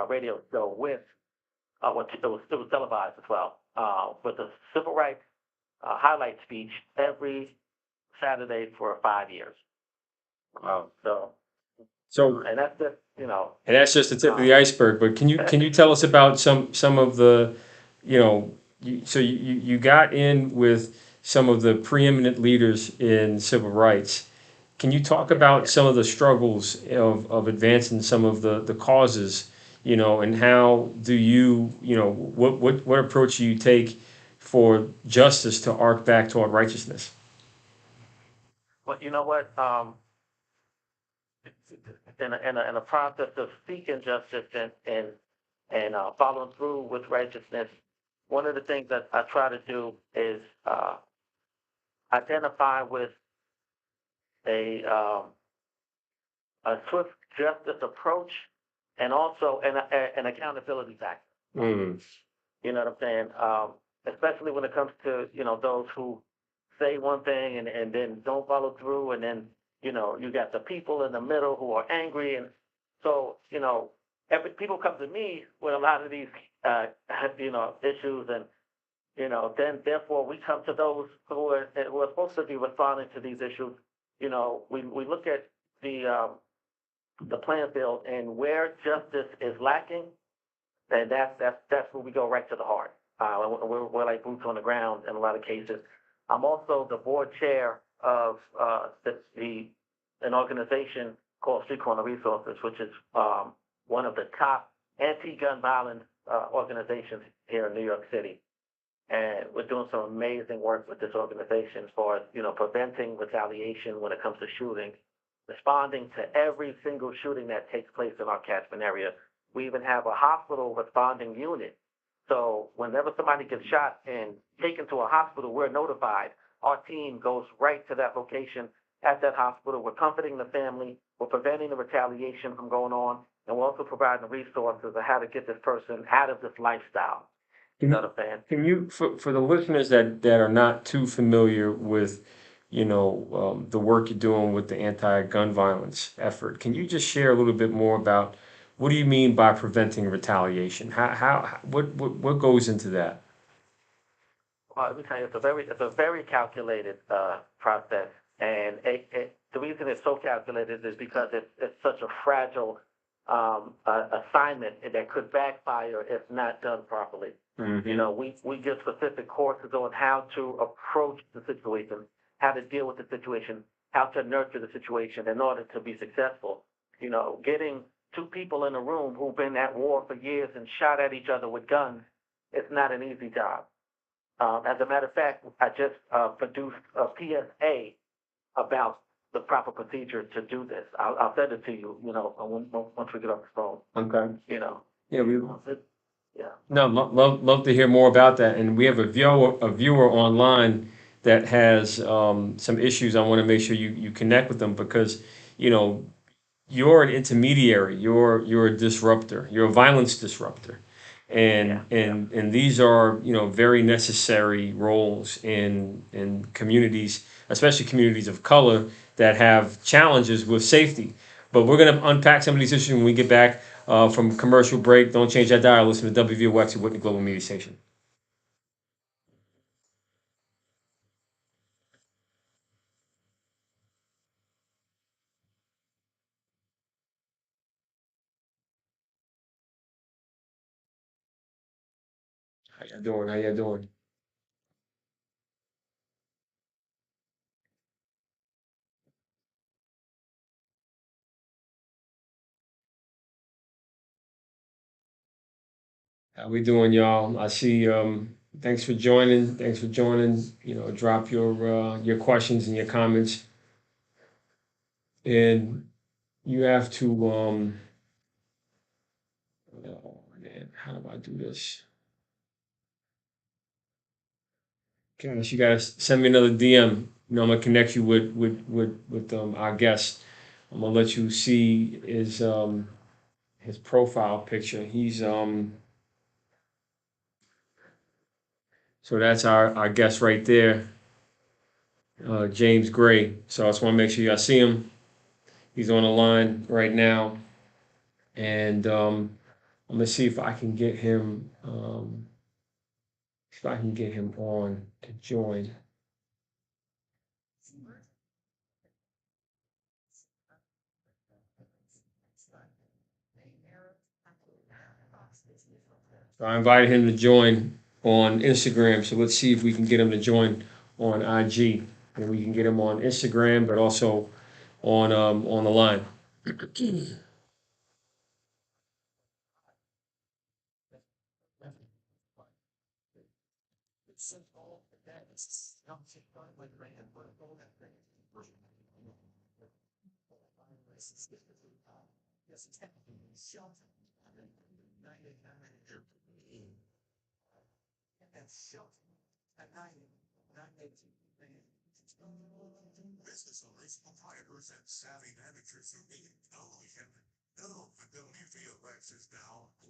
radio show with it was televised as well, with the civil rights highlight speech every Saturday for 5 years. Wow. So, So, and that's just, and that's just the tip of um, the iceberg. But can you tell us about some of the, you know, you got in with some of the preeminent leaders in civil rights. Can you talk yeah, about yeah. some of the struggles of advancing some of the causes, and how do what approach do you take for justice to arc back toward righteousness? But you know what? In a process of seeking justice and following through with righteousness, one of the things that I try to do is identify with a swift justice approach and also an accountability factor. Mm. You know what I'm saying? Especially when it comes to those who say one thing and then don't follow through, and then you got the people in the middle who are angry, and so every people come to me with a lot of these issues, and then therefore we come to those who are supposed to be responding to these issues. We look at the playing field, and where justice is lacking, and that's where we go right to the heart. We're like boots on the ground in a lot of cases. I'm also the board chair of an organization called Street Corner Resources, which is one of the top anti-gun violence organizations here in New York City. And we're doing some amazing work with this organization as far as preventing retaliation when it comes to shootings, responding to every single shooting that takes place in our catchment area. We even have a hospital responding unit. So whenever somebody gets shot and taken to a hospital, we're notified. Our team goes right to that location at that hospital. We're comforting the family. We're preventing the retaliation from going on. And we're also providing the resources of how to get this person out of this lifestyle. You know what I'm saying? Can you, for the listeners that are not too familiar with, the work you're doing with the anti-gun violence effort, can you just share a little bit more about what do you mean by preventing retaliation? What goes into that? Well, let me tell you, it's a very calculated process, and the reason it's so calculated is because it's such a fragile assignment that could backfire if not done properly. Mm-hmm. We give specific courses on how to approach the situation, how to deal with the situation, how to nurture the situation in order to be successful. Getting two people in a room who've been at war for years and shot at each other with guns, it's not an easy job. As a matter of fact, I just produced a PSA about the proper procedure to do this. I'll send it to you, once we get off the phone. Okay. You know, Yeah, yeah. no, love to hear more about that. And we have a viewer online that has some issues. I want to make sure you connect with them because, you know, you're an intermediary, you're a disruptor, you're a violence disruptor. Yeah, And these are, very necessary roles in communities, especially communities of color that have challenges with safety. But we're going to unpack some of these issues when we get back from commercial break. Don't change that dial. Listen to WVOX, your Whitney Global Media Station. How you doing? How you doing? How we doing, y'all? I see. Thanks for joining. Thanks for joining. Drop your questions and your comments, and you have to. Oh man, how do I do this? Gosh, you guys send me another DM. I'm gonna connect you with our guest. I'm gonna let you see his profile picture. He's so that's our guest right there, James Gray. So I just want to make sure you guys see him. He's on the line right now, and I'm gonna see if I can get him. If I can get him on to join. So I invited him to join on Instagram. So let's see if we can get him to join on IG, and we can get him on Instagram, but also on the line. Business owners, proprietors, and savvy managers who need know the WVOX is now a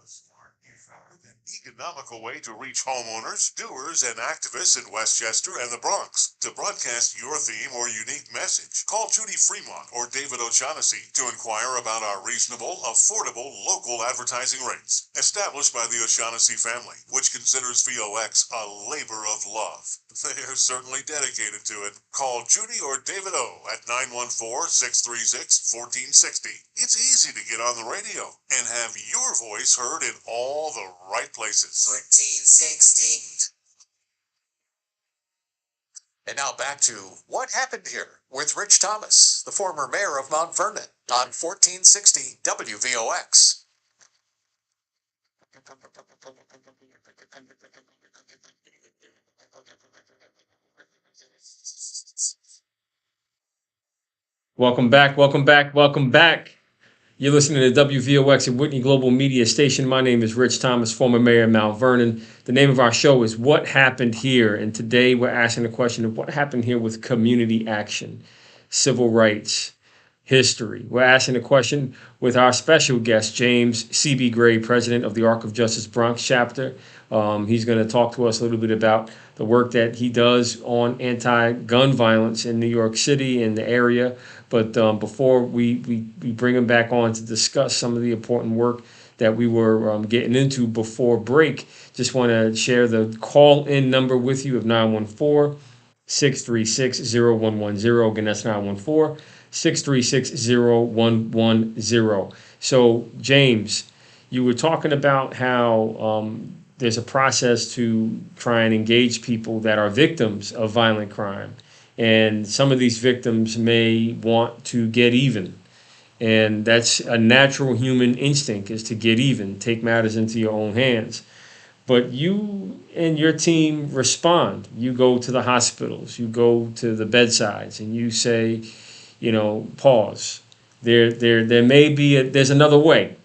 smart, effective, and economical way to reach homeowners, doers, and activists in Westchester and the Bronx. To broadcast your theme or unique message, call Judy Fremont or David O'Shaughnessy to inquire about our reasonable, affordable, local advertising rates. Established by the O'Shaughnessy family, which considers VOX a labor of love. They are certainly dedicated to it. Call Judy or David O at 914-636-1460. It's easy to get on the radio and have your voice heard in all the right places. 1460. And now back to What Happened Here with Rich Thomas, the former mayor of Mount Vernon, on 1460 WVOX. Welcome back, welcome back, welcome back. You're listening to WVOX and Whitney Global Media Station. My name is Rich Thomas, former mayor of Mount Vernon. The name of our show is What Happened Here? And today we're asking the question of what happened here with community action, civil rights, history. We're asking the question with our special guest, James C.B. Gray, president of the Arc of Justice Bronx chapter. He's going to talk to us a little bit about the work that he does on anti-gun violence in New York City and the area. But before we bring him back on to discuss some of the important work that we were getting into before break, just want to share the call-in number with you of 914-636-0110. Again, that's 914-636-0110. So, James, you were talking about how there's a process to try and engage people that are victims of violent crime. And some of these victims may want to get even. And that's a natural human instinct, is to get even, take matters into your own hands. But you and your team respond. You go to the hospitals, you go to the bedsides, and you say, pause. There may be there's another way.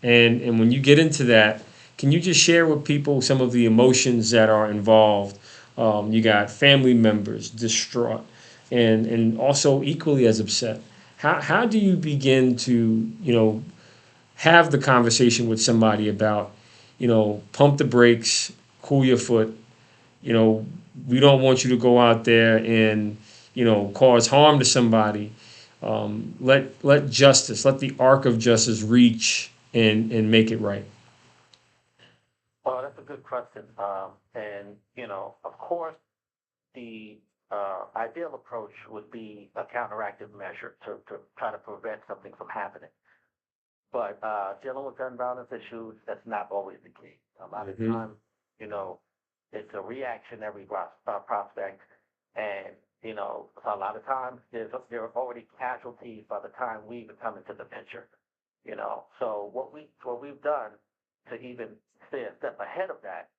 And when you get into that, can you just share with people some of the emotions that are involved? You got family members distraught and also equally as upset. How do you begin to, have the conversation with somebody about, pump the brakes, cool your foot, we don't want you to go out there and, cause harm to somebody. Let justice, let the arc of justice reach and make it right. Well, that's a good question. And, of course, the ideal approach would be a counteractive measure to try to prevent something from happening. But dealing with gun violence issues, that's not always the case. A lot of times, it's a reactionary prospect, and a lot of times there are already casualties by the time we even come into the picture. So what we've done to even stay a step ahead of that,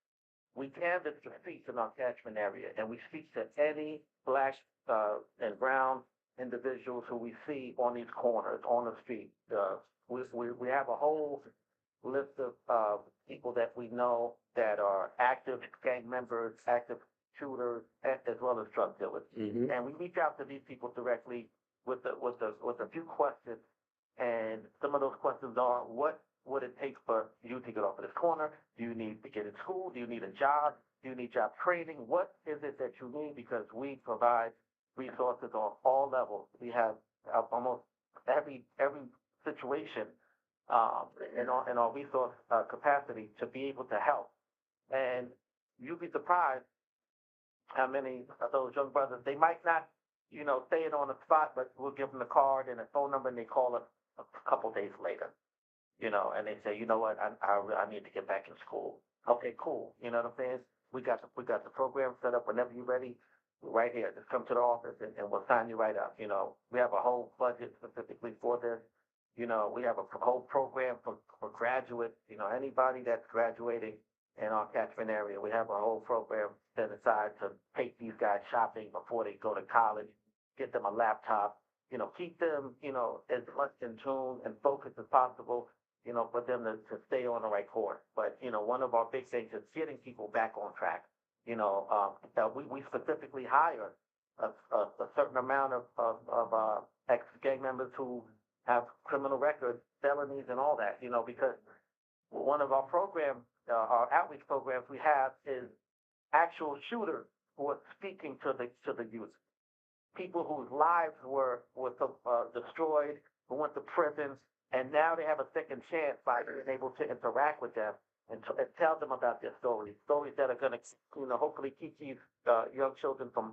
we canvass the streets in our catchment area, and we speak to any black and brown individuals who we see on these corners, on the street. We have a whole list of people that we know that are active gang members, active shooters, as well as drug dealers. And we reach out to these people directly with a few questions. And some of those questions are, what would it take for you to get off of this corner? Do you need to get in school? Do you need a job? Do you need job training? What is it that you need? Because we provide resources on all levels. We have almost every situation um, in our resource capacity to be able to help. And you'd be surprised how many of those young brothers, they might not, say it on the spot, but we'll give them the card and a phone number and they call us a couple days later, and they say, you know what, I need to get back in school. Okay, cool. You know what I'm saying? We got the program set up whenever you're ready. Right here, just come to the office and we'll sign you right up. We have a whole budget specifically for this. We have a whole program for graduates, anybody that's graduating in our catchment area. We have a whole program set aside to take these guys shopping before they go to college, get them a laptop, keep them, as much in tune and focused as possible, for them to stay on the right course. But, one of our big things is getting people back on track. That we specifically hire a certain amount of ex-gang members who have criminal records, felonies, and all that, because one of our programs, our outreach programs we have is actual shooters who are speaking to the youth. People whose lives were destroyed, who went to prison, and now they have a second chance by being able to interact with them and tell them about their stories that are going to, hopefully keep these young children from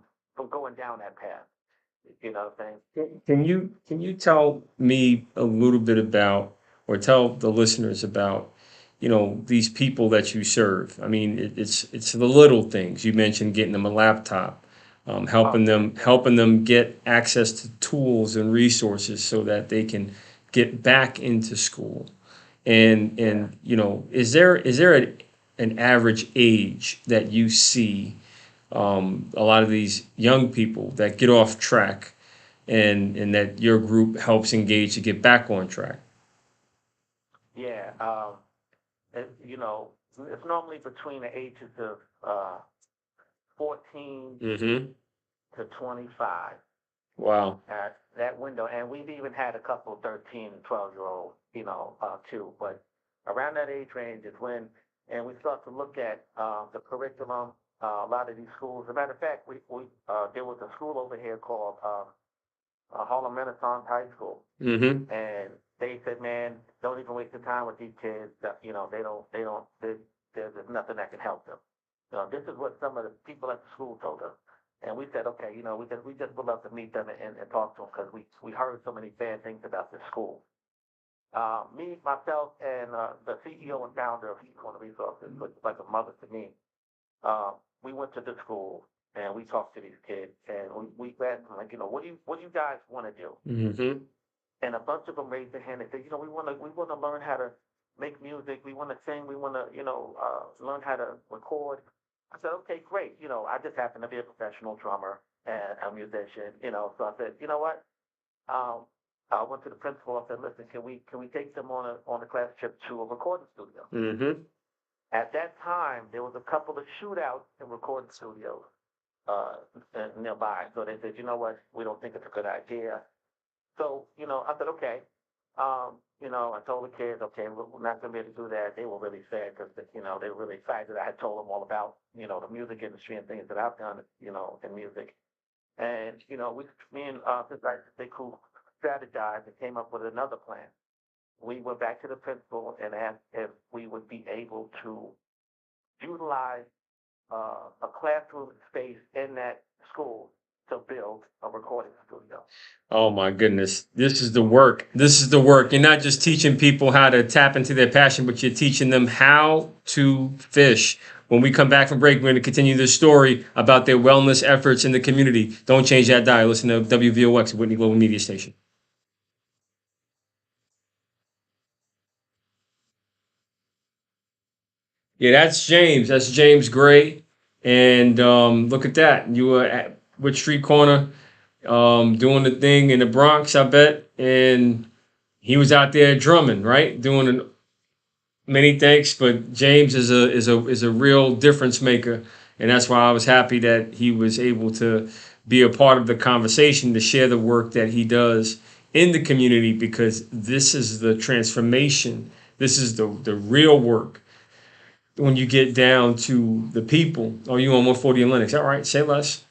going down that path. You know what I'm saying? Can you tell me a little bit about, or tell the listeners about, these people that you serve? I mean, it's the little things. You mentioned getting them a laptop, helping them get access to tools and resources so that they can get back into school. And is there an average age that you see a lot of these young people that get off track, and that your group helps engage to get back on track? Yeah. It's normally between the ages of 14 Mm-hmm. to 25. Wow. That window, and we've even had a couple 13 and 12-year-olds, too. But around that age range is when, and we start to look at the curriculum. A lot of these schools. As a matter of fact, we there was a school over here called Harlem Renaissance High School, Mm-hmm. and they said, man, don't even waste your time with these kids. There's nothing that can help them. This is what some of the people at the school told us. And we said, okay, we just would love to meet them and talk to them because we heard so many bad things about this school. Me, myself, and the CEO and founder of Heat Corner Resources, which is like a mother to me, we went to the school and we talked to these kids and we asked them, like, what do you guys want to do? Mm-hmm. And a bunch of them raised their hand and said, we want to learn how to make music. We want to sing. We want to, learn how to record. I said, okay, great. I just happen to be a professional drummer and a musician, So I said, you know what? I went to the principal. I said, listen, can we take them on a class trip to a recording studio? Mm-hmm. At that time, there was a couple of shootouts in recording studios nearby. So they said, you know what? We don't think it's a good idea. So, I said, okay. I told the kids, okay, we're not going to be able to do that. They were really sad because, they were really excited. I had told them all about, the music industry and things that I've done, in music. And, me and since they cool strategized and came up with another plan. We went back to the principal and asked if we would be able to utilize a classroom space in that school to build a recording studio. Oh my goodness. This is the work. This is the work. You're not just teaching people how to tap into their passion, but you're teaching them how to fish. When we come back from break, we're going to continue this story about their wellness efforts in the community. Don't change that dial. Listen to WVOX, Whitney Global Media Station. Yeah, that's James. That's James Gray. And look at that. You were at Wood Street Corner doing the thing in the Bronx, I bet. And he was out there drumming, right? Doing many thanks. But James is a real difference maker. And that's why I was happy that he was able to be a part of the conversation, to share the work that he does in the community, because this is the transformation. This is the real work when you get down to the people. Oh, you on 140 in Lennox? All right, say less.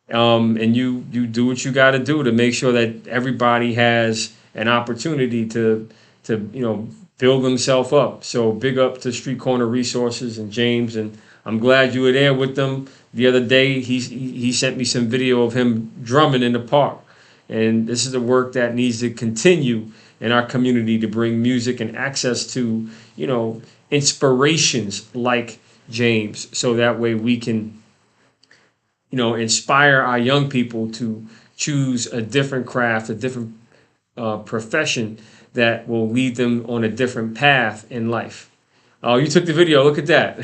And you do what you got to do to make sure that everybody has an opportunity to build himself up. So big up to Street Corner Resources and James, and I'm glad you were there with them the other day. He sent me some video of him drumming in the park, and this is the work that needs to continue in our community to bring music and access to, you know, inspirations like James, so that way we can, you know, inspire our young people to choose a different craft, a different profession that will lead them on a different path in life. Oh, you took the video. Look at that.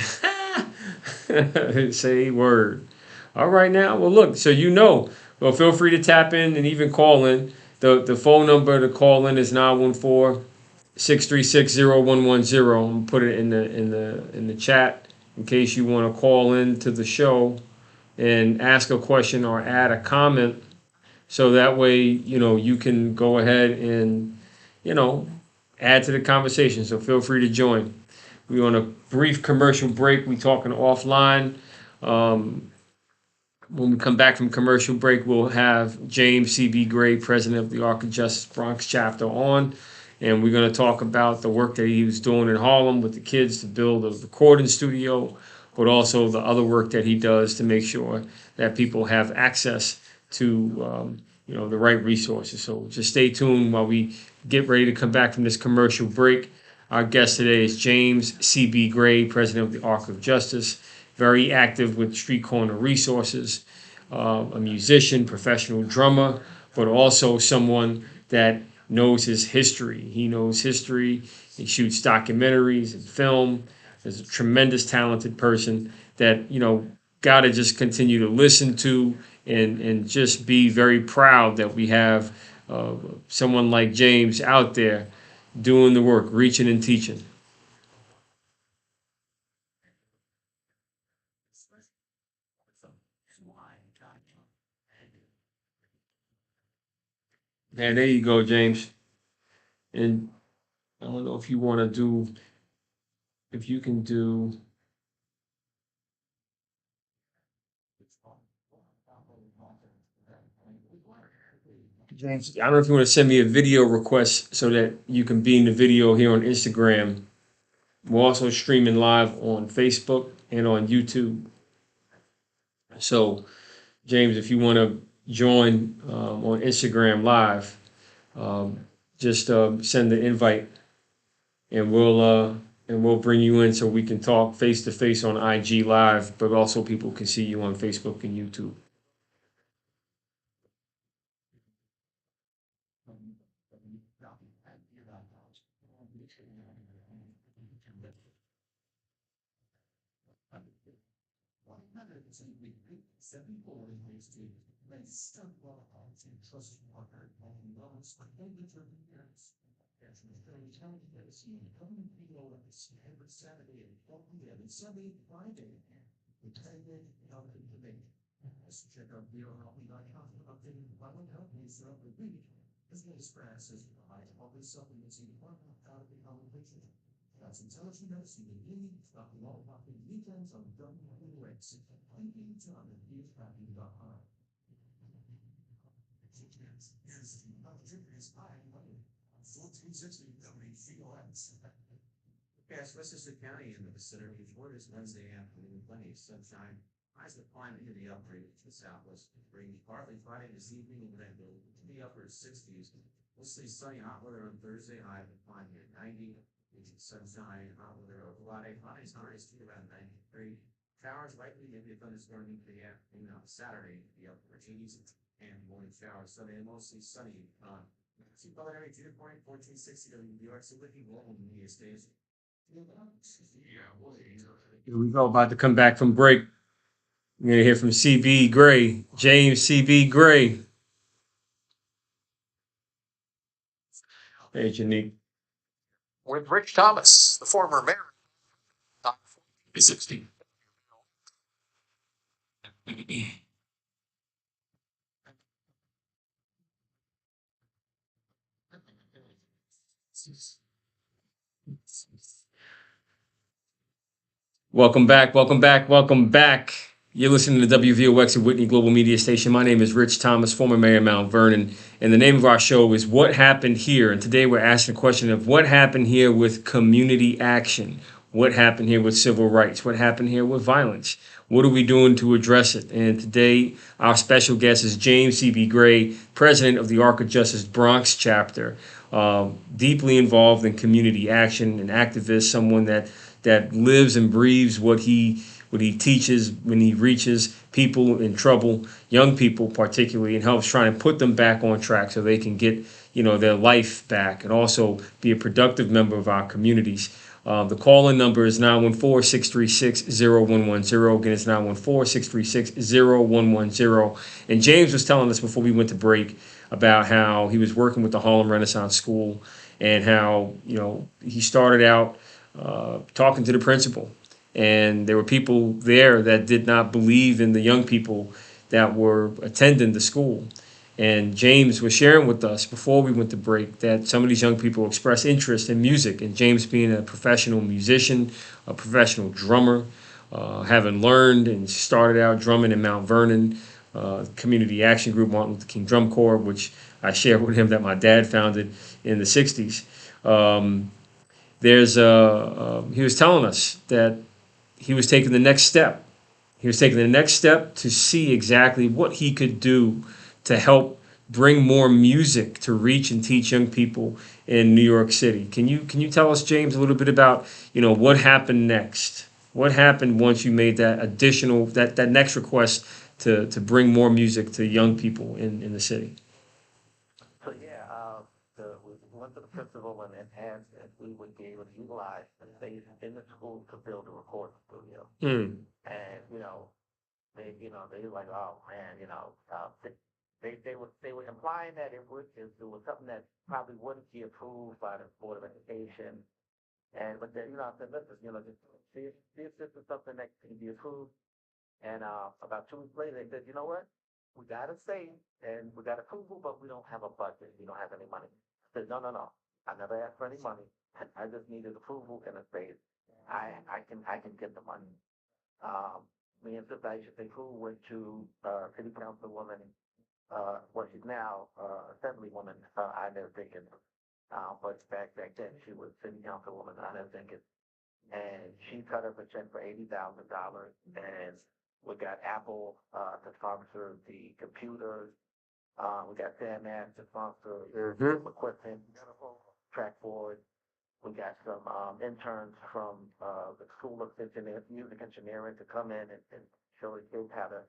Say word. All right now. Well, look. So you know. Well, feel free to tap in and even call in. The phone number to call in is 914-636-0110. I'm gonna put it in the chat in case you want to call in to the show and ask a question or add a comment. So that way, you know, you can go ahead and, you know, add to the conversation. So feel free to join. We're on a brief commercial break. We're talking offline. When we come back from commercial break, we'll have James C.B. Gray, president of the Arc of Justice Bronx chapter, on. And we're going to talk about the work that he was doing in Harlem with the kids to build a recording studio, but also the other work that he does to make sure that people have access to, you know, the right resources. So just stay tuned while we get ready to come back from this commercial break. Our guest today is James C.B. Gray, president of the Arc of Justice, very active with Street Corner Resources, a musician, professional drummer, but also someone that knows his history. He knows history. He shoots documentaries and film. Is a tremendous talented person that, you know, got to just continue to listen to and just be very proud that we have someone like James out there doing the work, reaching and teaching. And there you go, James. And I don't know if you want to do, if you can do. James, I don't know if you want to send me a video request so that you can be in the video here on Instagram. We're also streaming live on Facebook and on YouTube. So, James, if you want to join on Instagram live, just send the invite, and we'll bring you in so we can talk face to face on IG live, but also people can see you on Facebook and YouTube. Yes, Westchester County in the vicinity of Florida's Wednesday afternoon, plenty of sunshine. Highs that climb into the upper to the southwest, bringing partly Friday this evening and then to the upper 60s. Mostly sunny, hot weather on Thursday, high of climb near 90. Sunshine, hot weather on Friday, highs to around 93. Showers likely, maybe a thunderstorm in the afternoon on Saturday, the upper 80s, and morning showers. Sunday, mostly sunny. See preliminary dew point 1460 to New York City, local media station. Here we go, about to come back from break. We're going to hear from C.B. Gray, James C.B. Gray. Hey, Janique. With Rich Thomas, the former mayor. 60. Welcome back, welcome back, welcome back. You're listening to WVOX at Whitney Global Media Station. My name is Rich Thomas, former mayor of Mount Vernon, and the name of our show is What Happened Here? And today we're asking the question of what happened here with community action? What happened here with civil rights? What happened here with violence? What are we doing to address it? And today our special guest is James C.B. Gray, president of the Arc of Justice Bronx chapter, deeply involved in community action, an activist, someone that lives and breathes what he teaches when he reaches people in trouble, young people particularly, and helps try and put them back on track so they can get their life back and also be a productive member of our communities. The call-in number is 914-636-0110. Again, it's 914-636-0110. And James was telling us before we went to break about how he was working with the Harlem Renaissance School and how he started out talking to the principal, and there were people there that did not believe in the young people that were attending the school. And James was sharing with us before we went to break that some of these young people expressed interest in music. And James, being a professional musician, a professional drummer, having learned and started out drumming in Mount Vernon, community action group, Martin Luther King Drum Corps, which I shared with him that my dad founded in the 60s. He was telling us that he was taking the next step. He was taking the next step to see exactly what he could do to help bring more music to reach and teach young people in New York City. Can you tell us, James, a little bit about what happened next? What happened once you made that additional that next request to bring more music to young people in the city? So yeah, we went to the principal and asked if we would be able to utilize the space in the school to build a recording studio. Mm. And they were like, oh man, they were implying that it was something that probably wouldn't be approved by the Board of Education. And but then I said, listen, just see if this is something that can be approved. And about 2 weeks later, they said, you know what? We got a space and we got approval, but we don't have a budget. We don't have any money. I said, no, no, no. I never asked for any money. I just needed approval and a space. I can get the money. Me and Sister Aisha Sekou went to City Councilwoman, she's now Assemblywoman Inez Dickens. But back then she was City Councilwoman Inez Dickens, and she cut us a check for $80,000, and we got Apple to sponsor the computers. We got Sam Ash to sponsor equipment, trackboard. We got some interns from the School of Music Engineering to come in and show the kids how to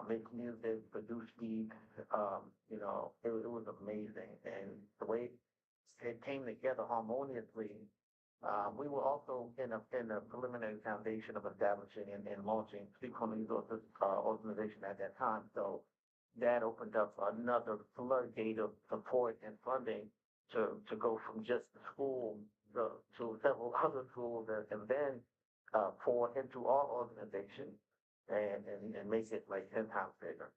make music, produce beats. It was amazing. And the way it came together harmoniously, we were also in a preliminary foundation of establishing and launching Speak Home Resources organization at that time. So that opened up another floodgate of support and funding to go from just the school to several other schools and then pour into our organization and make it like 10 times bigger.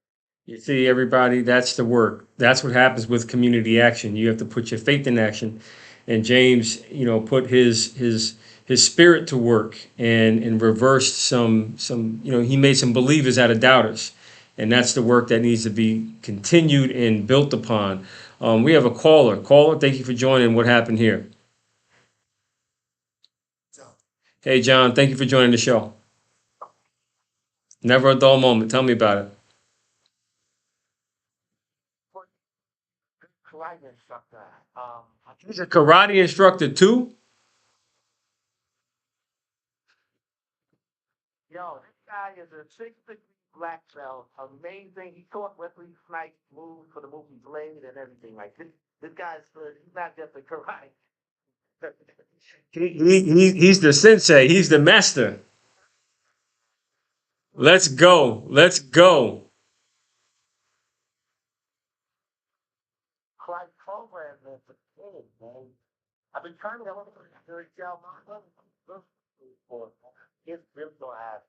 You see, everybody, that's the work. That's what happens with community action. You have to put your faith in action. And James, put his spirit to work and reversed he made some believers out of doubters. And that's the work that needs to be continued and built upon. We have a caller. Caller, thank you for joining. What happened here? John, Hey, John, thank you for joining the show. Never a dull moment. Tell me about it. Karate instructor. He's a karate instructor too? This guy is a 6 degree black belt. Amazing. He taught Wesley Snipes moves for the movie Blade and everything. Like this guy's good. He's not just a karate. He's the sensei. He's the master. Let's go. Let's go. Karate program man for kids, man. I've been trying to get over to Joe for kids really don't have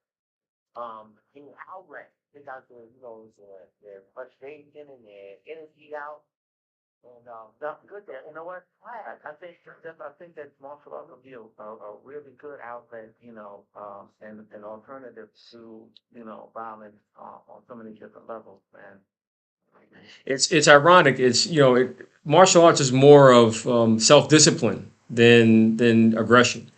any outlet. They got their frustration and their energy out. And, that's good there. You know what? I think that martial arts will be a really good outlet, and an alternative to, violence, on so many different levels, man. It's ironic. Martial arts is more of self discipline than aggression.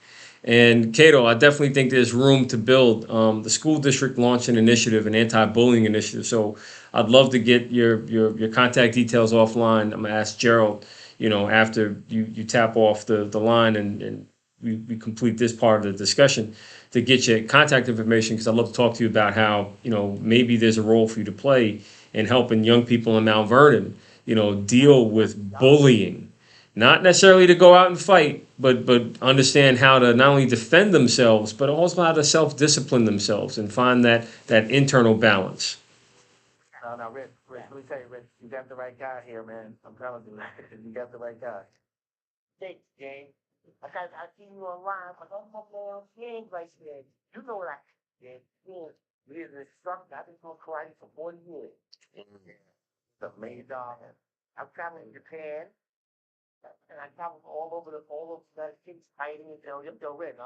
And Cato, I definitely think there's room to build. The school district launched an initiative, an anti-bullying initiative. So I'd love to get your contact details offline. I'm gonna ask Gerald, after you tap off the line and we complete this part of the discussion, to get your contact information, because I'd love to talk to you about how, maybe there's a role for you to play in helping young people in Mount Vernon, deal with bullying. Not necessarily to go out and fight, but understand how to not only defend themselves, but also how to self-discipline themselves and find that internal balance. No, no, Rich, let me tell you, Rich, you got the right guy here, man. I'm telling you, you got the right guy. Thanks, James. I see you online, but don't come on games like that. You know what I did. Me as an instructor, I've been doing karate for 40 years. It's amazing. I'm traveling to Japan, and I travel all over the United States fighting and Rick,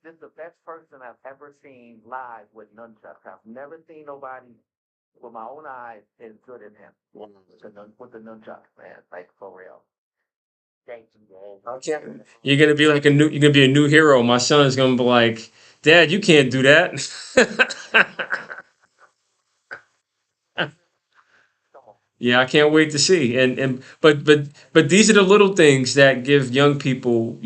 this is the best person I've ever seen live with nunchucks. I've never seen nobody with my own eyes as good as him with the nunchucks, man. Like for real. Thank you, man. Okay. You're gonna be a new hero. My son is gonna be like, Dad, you can't do that. Yeah, I can't wait to see. But these are the little things that give young people,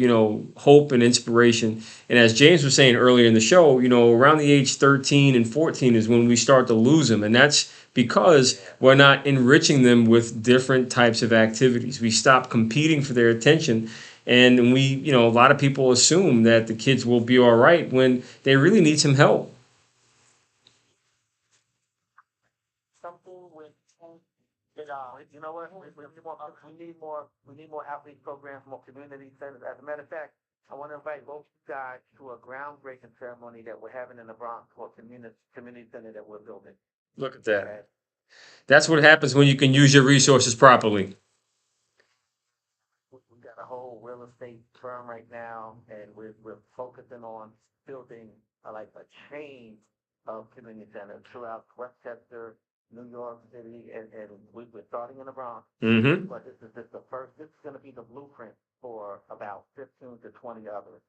hope and inspiration. And as James was saying earlier in the show, around the age 13 and 14 is when we start to lose them. And that's because we're not enriching them with different types of activities. We stop competing for their attention. And a lot of people assume that the kids will be all right when they really need some help. Something with you know what? We need more outreach programs, more community centers. As a matter of fact, I want to invite both you guys to a groundbreaking ceremony that we're having in the Bronx for a community center that we're building. Look at that. That's what happens when you can use your resources properly. We got a whole real estate firm right now, and we're focusing on building like a chain of community centers throughout Westchester, New York City, and we're starting in the Bronx. Mm-hmm. But this is the first. This is going to be the blueprint for about 15 to 20 others.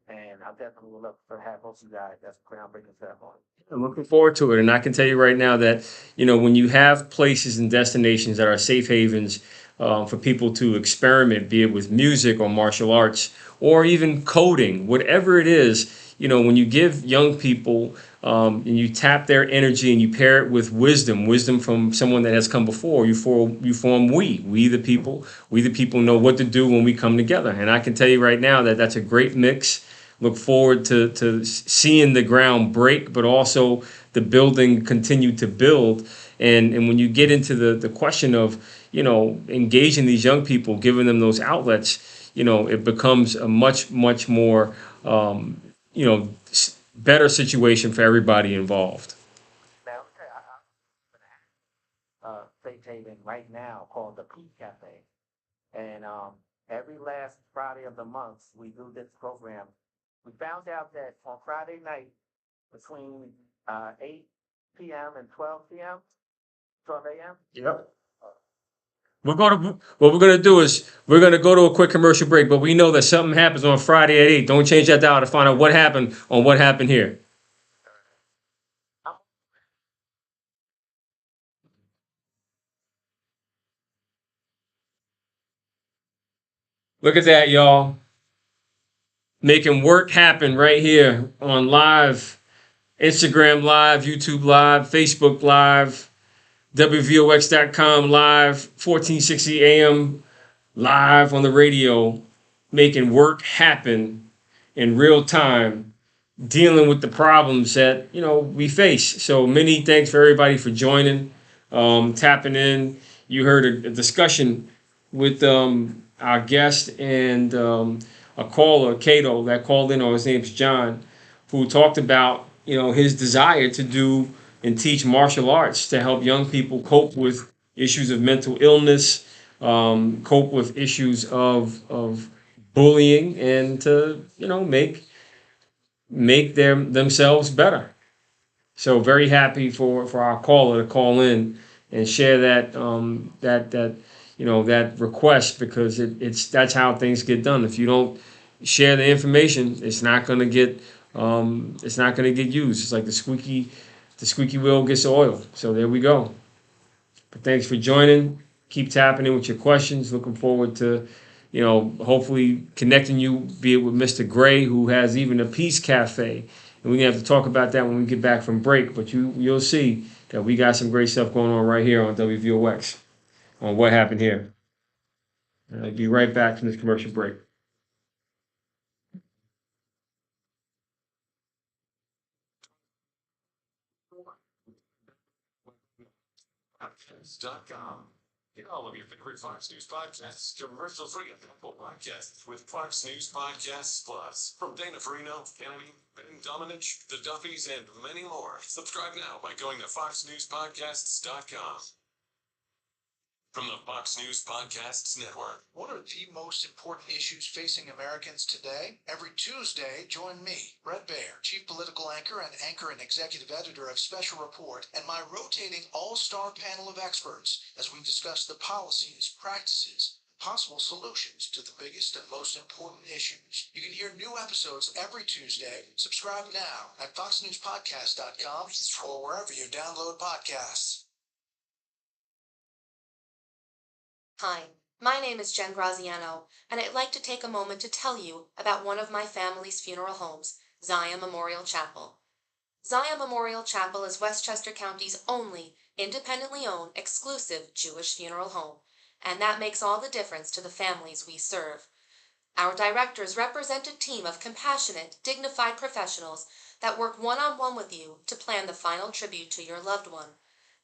And I definitely would love to have both of you guys. That's a groundbreaking ceremony. I'm looking forward to it. And I can tell you right now that, when you have places and destinations that are safe havens for people to experiment, be it with music or martial arts or even coding, whatever it is, when you give young people and you tap their energy and you pair it with wisdom from someone that has come before, you form we the people know what to do when we come together. And I can tell you right now that that's a great mix. Look forward to seeing the ground break, but also the building continue to build. And when you get into the question of, engaging these young people, giving them those outlets, it becomes a much, much more, better situation for everybody involved. Now, safe haven right now called the Peace Cafe. And every last Friday of the month, we do this program. We found out that on Friday night, between 8 p.m. and 12 p.m., 12 a.m., Yep. What we're gonna do is we're gonna go to a quick commercial break, but we know that something happens on Friday at 8. Don't change that dial to find out what happened on What Happened Here. Look at that, y'all. Making work happen right here on live, Instagram live, YouTube live, Facebook live, WVOX.com live, 1460 AM live on the radio, making work happen in real time, dealing with the problems that we face. So many thanks for everybody for joining, tapping in. You heard a discussion with our guest and a caller, Cato, that called in, or his name's John, who talked about his desire to do and teach martial arts to help young people cope with issues of mental illness, cope with issues of bullying and to make themselves better. So very happy for our caller to call in and share that request, because that's how things get done. If you don't share the information, it's not gonna get used. It's like the squeaky wheel gets the oil. So there we go. But thanks for joining. Keep tapping in with your questions. Looking forward to, hopefully connecting you, be it with Mr. Gray, who has even a Peace Cafe. And we're gonna have to talk about that when we get back from break. But you'll see that we got some great stuff going on right here on WVOX on What Happened Here. And I'll be right back from this commercial break. Fox.com. Get all of your favorite Fox News podcasts commercial-free on Apple Podcasts with Fox News Podcasts Plus. From Dana Farino, Kennedy, Ben Domenech, The Duffys, and many more. Subscribe now by going to FoxNewsPodcasts.com. From the Fox News Podcasts Network. What are the most important issues facing Americans today? Every Tuesday, join me, Brett Baer, Chief Political Anchor and Executive Editor of Special Report, and my rotating all-star panel of experts as we discuss the policies, practices, possible solutions to the biggest and most important issues. You can hear new episodes every Tuesday. Subscribe now at FoxNewsPodcast.com or wherever you download podcasts. Hi, my name is Jen Graziano, and I'd like to take a moment to tell you about one of my family's funeral homes, Zion Memorial Chapel. Zion Memorial Chapel is Westchester County's only independently owned, exclusive Jewish funeral home, and that makes all the difference to the families we serve. Our directors represent a team of compassionate, dignified professionals that work one-on-one with you to plan the final tribute to your loved one.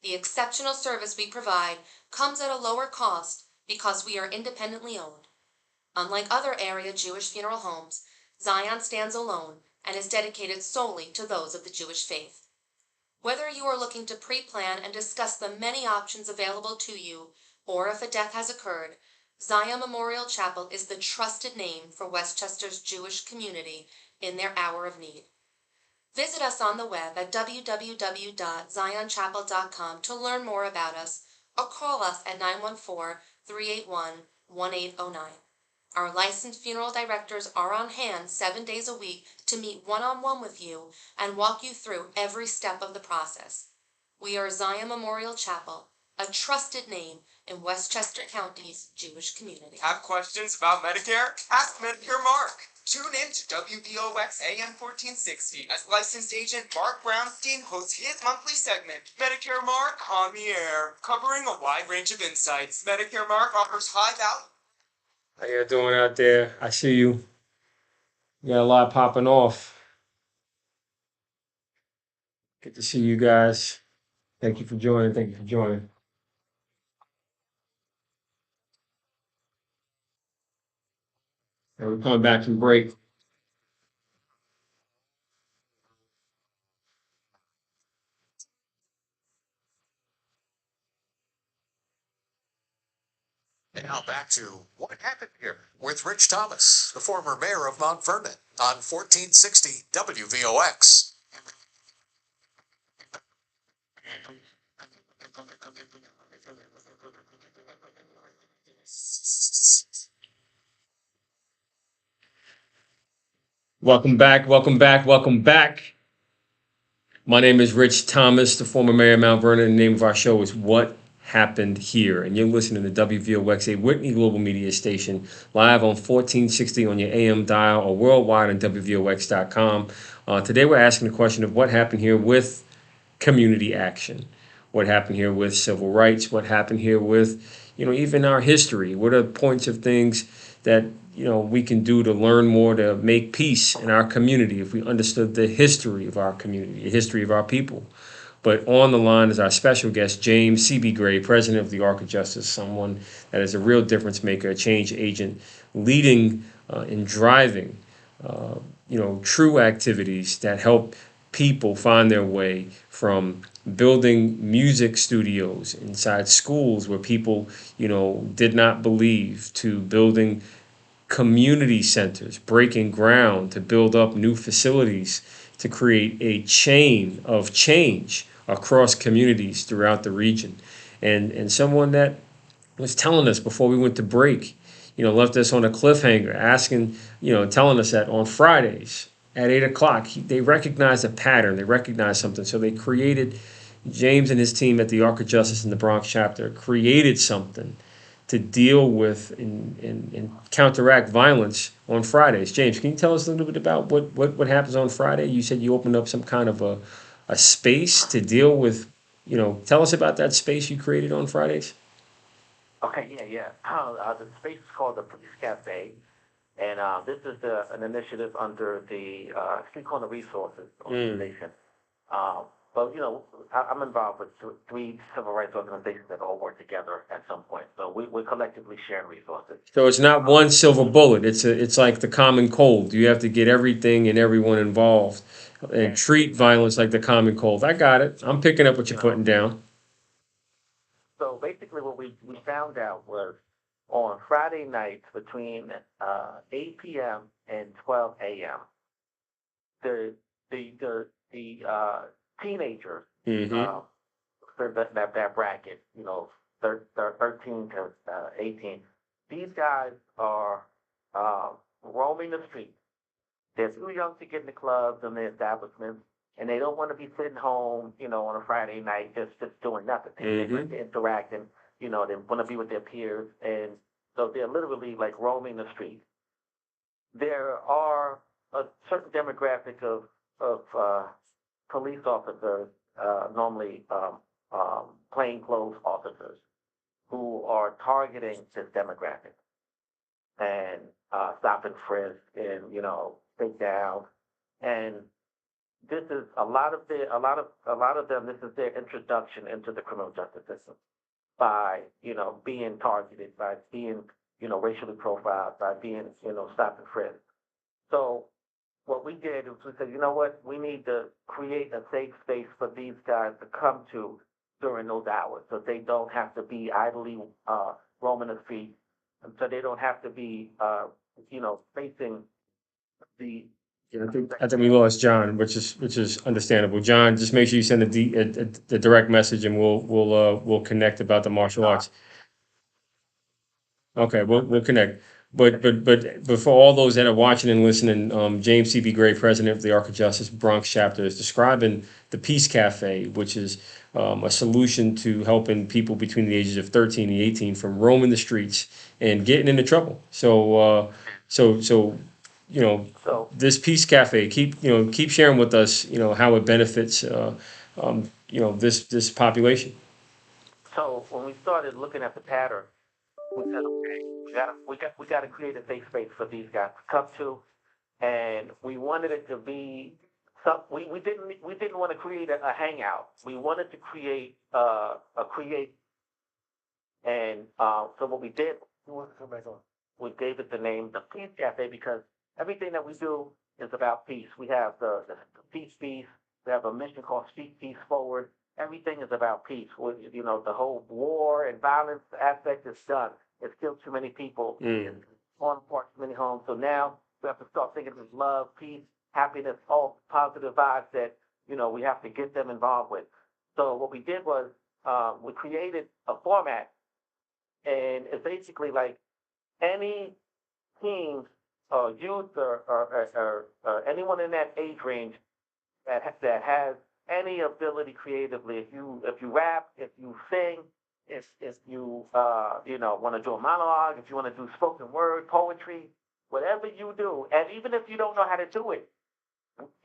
The exceptional service we provide comes at a lower cost because we are independently owned. Unlike other area Jewish funeral homes, Zion stands alone and is dedicated solely to those of the Jewish faith. Whether you are looking to pre-plan and discuss the many options available to you, or if a death has occurred, Zion Memorial Chapel is the trusted name for Westchester's Jewish community in their hour of need. Visit us on the web at www.zionchapel.com to learn more about us, or call us at 914-381-1809. Our licensed funeral directors are on hand 7 days a week to meet one-on-one with you and walk you through every step of the process. We are Zion Memorial Chapel, a trusted name in Westchester County's Jewish community. Have questions about Medicare? Ask Medicare Mark. Tune in to WVOX AM 1460 as licensed agent Mark Brownstein hosts his monthly segment, Medicare Mark on the Air, covering a wide range of insights. Medicare Mark offers high value. How you doing out there? I see you. You got a lot popping off. Good to see you guys. Thank you for joining. And we're coming back from break. And now back to What Happened Here with Rich Thomas, the former mayor of Mount Vernon, on 1460 WVOX. Welcome back. My name is Rich Thomas, the former mayor of Mount Vernon, and the name of our show is What Happened Here. And you're listening to WVOX, a Whitney Global Media station, live on 1460 on your AM dial or worldwide on WVOX.com. Today we're asking the question of what happened here with community action. What happened here with civil rights? What happened here with, even our history? What are points of things that we can do to learn more to make peace in our community if we understood the history of our community, the history of our people? But on the line is our special guest, James C.B. Gray, president of the Arc of Justice, someone that is a real difference maker, a change agent, leading and driving, true activities that help people find their way from building music studios inside schools where people, did not believe, to building community centers, breaking ground to build up new facilities to create a chain of change across communities throughout the region. And someone that was telling us before we went to break, left us on a cliffhanger, asking, telling us that on Fridays at 8 o'clock, they recognized a pattern, they recognized something. So they created, James and his team at the Ark of Justice in the Bronx chapter created something to deal with and counteract violence on Fridays. James, can you tell us a little bit about what happens on Friday? You said you opened up some kind of a space to deal with, tell us about that space you created on Fridays. Okay, yeah. The space is called the Police Cafe, and this is an initiative under the Street Corner Resources organization. But I'm involved with three civil rights organizations that all work together at some point. So we're collectively sharing resources. So it's not one silver bullet. It's like the common cold. You have to get everything and everyone involved and treat violence like the common cold. I got it. I'm picking up what you're putting down. So basically, what we found out was on Friday nights between 8 p.m. and 12 a.m. the teenagers, that bracket, 13 to 18. These guys are roaming the streets. They're too young to get in the clubs and the establishments, and they don't want to be sitting home, on a Friday night just doing nothing. They like to interact and, they want to be with their peers, and so they're literally like roaming the streets. There are a certain demographic of police officers, normally plainclothes officers, who are targeting this demographic and stop and frisk and take down. And this is a lot of them. This is their introduction into the criminal justice system by being targeted, by being racially profiled, by being stop and frisk. So what we did was we said, you know what, we need to create a safe space for these guys to come to during those hours, so they don't have to be idly roaming the streets, and so they don't have to be, facing the. Yeah, I think we lost John, which is understandable. John, just make sure you send a direct message, and we'll connect about the martial arts. Okay, we'll connect. But for all those that are watching and listening, James C.B. Gray, president of the Ark of Justice Bronx chapter, is describing the Peace Cafe, which is a solution to helping people between the ages of 13 and 18 from roaming the streets and getting into trouble. So this Peace Cafe, keep sharing with us, how it benefits, this population. So when we started looking at the pattern, we said, okay, we gotta create a safe space for these guys to come to, and we wanted it to be we didn't want to create a hangout. We wanted to create and so what we did, we gave it the name the Peace Cafe, because everything that we do is about peace. We have the Peace Feast. We have a mission called Speak Peace Forward. Everything is about peace. The whole war and violence aspect is done. It's killed too many people. It's torn apart too many homes. So now we have to start thinking of love, peace, happiness, all positive vibes that, we have to get them involved with. So what we did was we created a format, and it's basically like any teens or youth or anyone in that age range that has any ability creatively. If you rap, if you sing, if you want to do a monologue, if you want to do spoken word, poetry, whatever you do, and even if you don't know how to do it,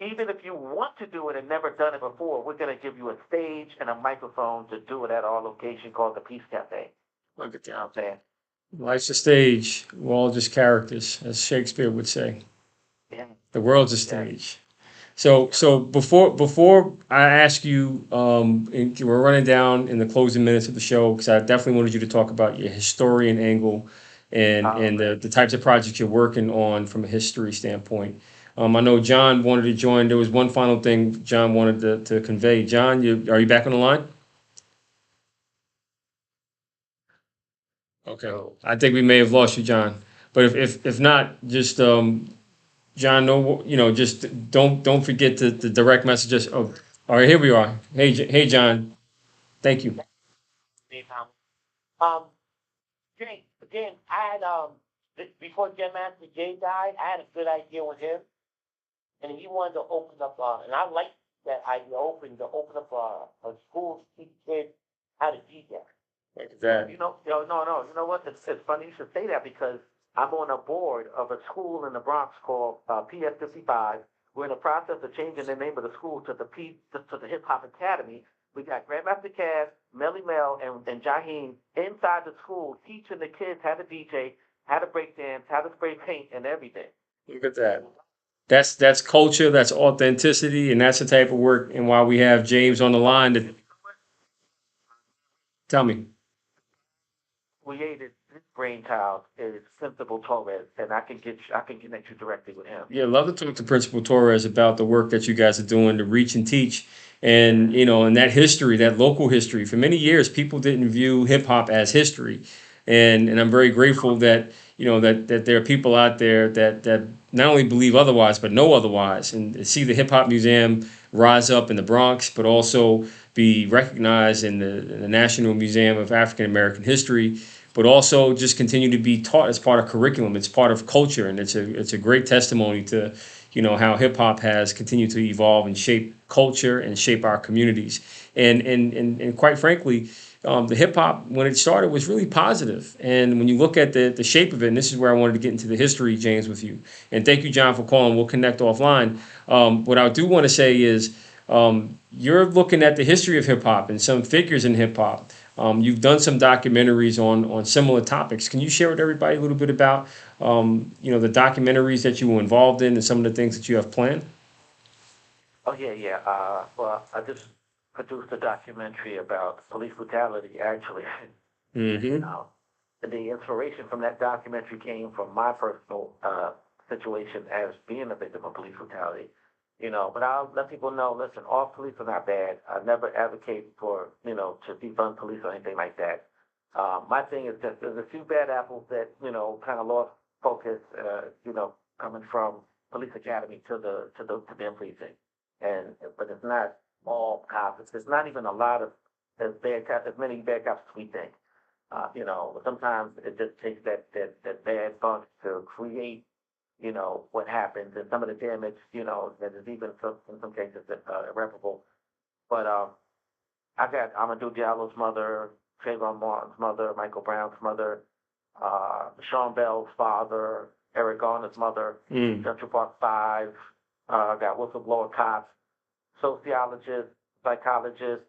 even if you want to do it and never done it before, we're going to give you a stage and a microphone to do it at our location called the Peace Cafe. Look at You know what I'm saying? Life's a stage. We're all just characters, as Shakespeare would say. Yeah. The world's a stage. So before I ask you, we're running down in the closing minutes of the show, because I definitely wanted you to talk about your historian angle and the types of projects you're working on from a history standpoint. I know John wanted to join. There was one final thing John wanted to convey. John, are you back on the line? Okay. I think we may have lost you, John. But if not, just John, no, just don't forget to direct messages. Oh, all right, here we are. Hey, John. Thank you. Steve Howell. Um, Jay, again, I had, before Jim Master Jay died, I had a good idea with him, and he wanted to open up, and I like that idea, to open up a school to teach kids how to DJ. Look at that. No, you know what? It's funny you should say that because I'm on a board of a school in the Bronx called PS55. We're in the process of changing the name of the school to the Hip Hop Academy. We got Grandmaster Caz, Melly Mel, and Jaheim inside the school teaching the kids how to DJ, how to break dance, how to spray paint, and everything. Look at that. That's culture, that's authenticity, and that's the type of work. And while we have James on the line, tell me. Created this brainchild is Principal Torres, and I can connect you directly with him. Yeah, love to talk to Principal Torres about the work that you guys are doing to reach and teach. And, and that history, that local history. For many years, people didn't view hip hop as history. And I'm very grateful that, that there are people out there that not only believe otherwise, but know otherwise. And see the Hip Hop Museum rise up in the Bronx, but also be recognized in the National Museum of African American History, but also just continue to be taught as part of curriculum. It's part of culture, and it's a great testimony to how hip hop has continued to evolve and shape culture and shape our communities. And quite frankly, the hip hop when it started was really positive. And when you look at the shape of it, and this is where I wanted to get into the history, James, with you. And thank you, John, for calling. We'll connect offline. What I do want to say is you're looking at the history of hip hop and some figures in hip hop. You've done some documentaries on similar topics. Can you share with everybody a little bit about, the documentaries that you were involved in and some of the things that you have planned? Oh, yeah. Well, I just produced a documentary about police brutality, actually. Mm-hmm. The inspiration from that documentary came from my personal situation as being a victim of police brutality. But I'll let people know, listen, all police are not bad. I never advocate for, to defund police or anything like that. My thing is that there's a few bad apples that, kind of lost focus, coming from police academy to their precinct. But it's not all cops. There's not even a lot of as many bad cops as we think. Sometimes it just takes that bad bug to create what happens and some of the damage, that is even in some cases irreparable. But I got Amadou Diallo's mother, Trayvon Martin's mother, Michael Brown's mother, Sean Bell's father, Eric Garner's mother, Central Park 5, got whistleblower cops, sociologists, psychologists,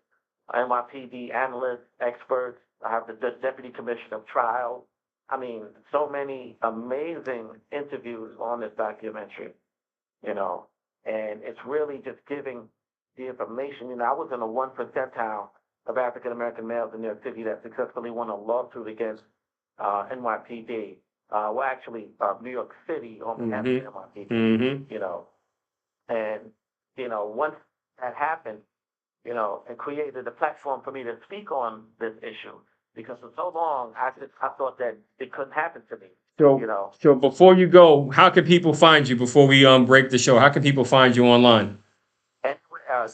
NYPD analysts, experts. I have the Deputy Commissioner of Trials. I mean, so many amazing interviews on this documentary, and it's really just giving the information. I was in a 1 percentile of African American males in New York City that successfully won a lawsuit against NYPD. Actually, New York City on behalf of NYPD. Mm-hmm. And once that happened, and created a platform for me to speak on this issue. Because for so long, I thought that it couldn't happen to me. So before you go, how can people find you before we break the show? How can people find you online? And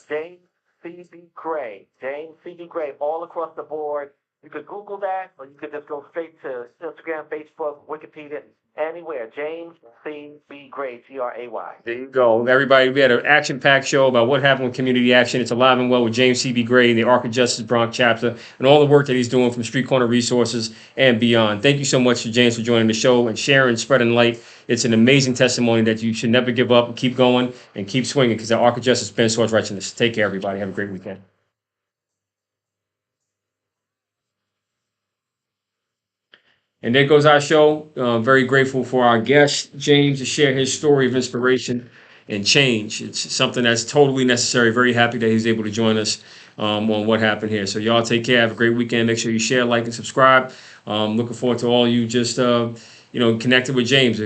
James C.B. Gray, all across the board. You could Google that, or you could just go straight to Instagram, Facebook, Wikipedia, anywhere. James C.B. Gray, Gray. There you go. Everybody, we had an action-packed show about what happened with community action. It's alive and well with James C.B. Gray, the Arc of Justice Bronx chapter, and all the work that he's doing from Street Corner Resources and beyond. Thank you so much to James for joining the show and sharing, spreading light. It's an amazing testimony that you should never give up and keep going and keep swinging because the Arc of Justice bends towards righteousness. Take care, everybody. Have a great weekend. And there goes our show. Very grateful for our guest, James, to share his story of inspiration and change. It's something that's totally necessary. Very happy that he's able to join us on what happened here. So y'all take care. Have a great weekend. Make sure you share, like, and subscribe. Looking forward to all you just, connected with James.